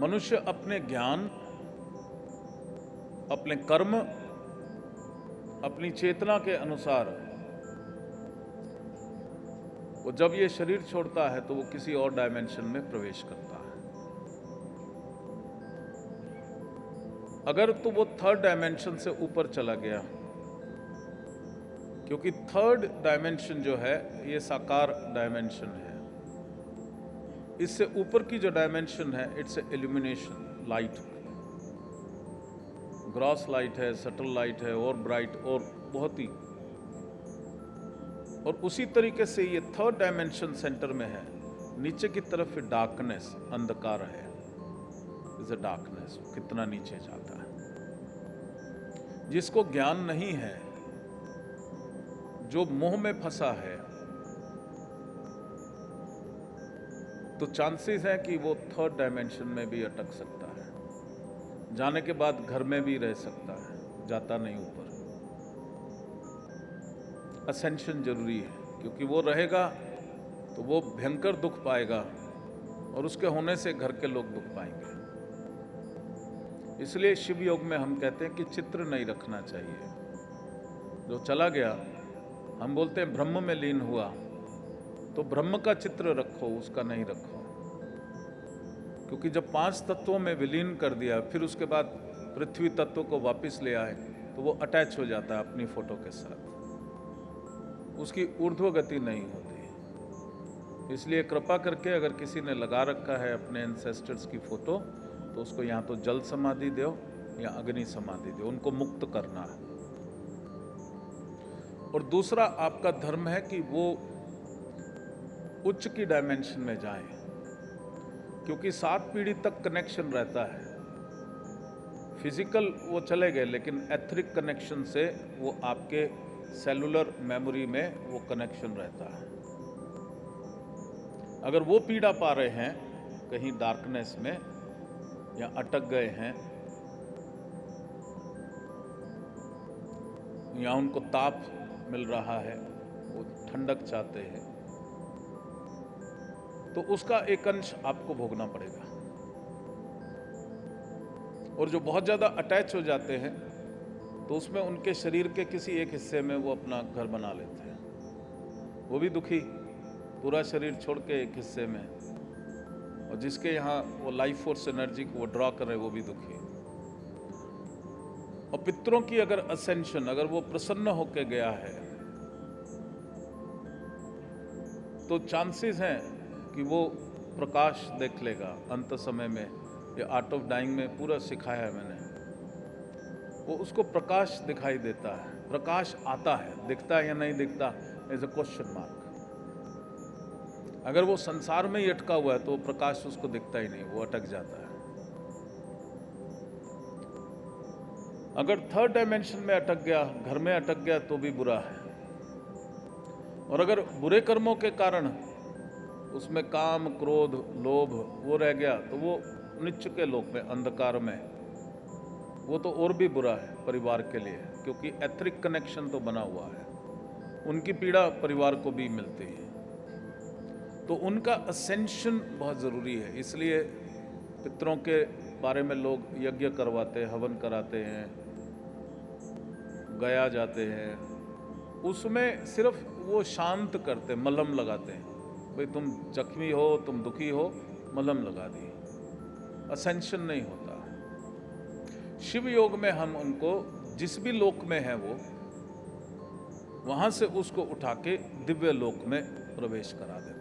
मनुष्य अपने ज्ञान, अपने कर्म, अपनी चेतना के अनुसार वो जब ये शरीर छोड़ता है तो वो किसी और डायमेंशन में प्रवेश करता है। अगर तो वो थर्ड डायमेंशन से ऊपर चला गया, क्योंकि थर्ड डायमेंशन जो है ये साकार डायमेंशन है। इससे ऊपर की जो डायमेंशन है it's illumination, light, gross light है, सटल लाइट है, और ब्राइट, और बहुत ही। और उसी तरीके से ये थर्ड डायमेंशन सेंटर में है। नीचे की तरफ डार्कनेस, अंधकार है, इज अ डार्कनेस, कितना नीचे जाता है। जिसको ज्ञान नहीं है, जो मोह में फंसा है, तो चांसेस है कि वो थर्ड डायमेंशन में भी अटक सकता है। जाने के बाद घर में भी रह सकता है, जाता नहीं ऊपर। असेंशन जरूरी है, क्योंकि वो रहेगा तो वो भयंकर दुख पाएगा, और उसके होने से घर के लोग दुख पाएंगे। इसलिए शिव योग में हम कहते हैं कि चित्र नहीं रखना चाहिए। जो चला गया, हम बोलते हैं ब्रह्म में लीन हुआ, तो ब्रह्म का चित्र रखो, उसका नहीं रखो। क्योंकि जब 5 तत्वों में विलीन कर दिया, फिर उसके बाद पृथ्वी तत्व को वापस ले आए, तो वो अटैच हो जाता है अपनी फोटो के साथ, उसकी ऊर्ध्व गति नहीं होती। इसलिए कृपा करके अगर किसी ने लगा रखा है अपने एंसेस्टर्स की फोटो, तो उसको या तो जल समाधि दो या अग्नि समाधि दो, उनको मुक्त करना है। और दूसरा आपका धर्म है कि वो उच्च की डायमेंशन में जाए, क्योंकि 7 पीढ़ी तक कनेक्शन रहता है। फिजिकल वो चले गए, लेकिन एथरिक कनेक्शन से वो आपके सेलुलर मेमोरी में वो कनेक्शन रहता है। अगर वो पीड़ा पा रहे हैं कहीं डार्कनेस में, या अटक गए हैं, या उनको ताप मिल रहा है, वो ठंडक चाहते हैं, तो उसका एक अंश आपको भोगना पड़ेगा। और जो बहुत ज़्यादा अटैच हो जाते हैं, तो उसमें उनके शरीर के किसी एक हिस्से में वो अपना घर बना लेते हैं, वो भी दुखी। पूरा शरीर छोड़ के एक हिस्से में, और जिसके यहाँ वो लाइफ फोर्स एनर्जी को वो ड्रॉ कर रहे, वो भी दुखी। और पितरों की अगर असेंशन, अगर वो प्रसन्न होके गया है, तो चांसेस हैं कि वो प्रकाश देख लेगा अंत समय में। ये आर्ट ऑफ डाइंग में पूरा सिखाया है मैंने। वो उसको प्रकाश दिखाई देता है, प्रकाश आता है, दिखता है या नहीं दिखता, इज अ क्वेश्चन मार्क। अगर वो संसार में ही अटका हुआ है, तो प्रकाश उसको दिखता ही नहीं, वो अटक जाता है। अगर थर्ड डायमेंशन में अटक गया, घर में अटक गया, तो भी बुरा है। और अगर बुरे कर्मों के कारण उसमें काम, क्रोध, लोभ वो रह गया, तो वो नीच के लोक में, अंधकार में, वो तो और भी बुरा है परिवार के लिए, क्योंकि एथरिक कनेक्शन तो बना हुआ है। उनकी पीड़ा परिवार को भी मिलती है, तो उनका असेंशन बहुत ज़रूरी है। इसलिए पितरों के बारे में लोग यज्ञ करवाते हैं, हवन कराते हैं, गया जाते हैं। उसमें सिर्फ वो शांत करते, मलहम लगाते हैं। भाई तुम जख्मी हो, तुम दुखी हो, मलहम लगा दी, असेंशन नहीं होता। शिव योग में हम उनको जिस भी लोक में है, वो वहाँ से उसको उठा के दिव्य लोक में प्रवेश करा देते हैं।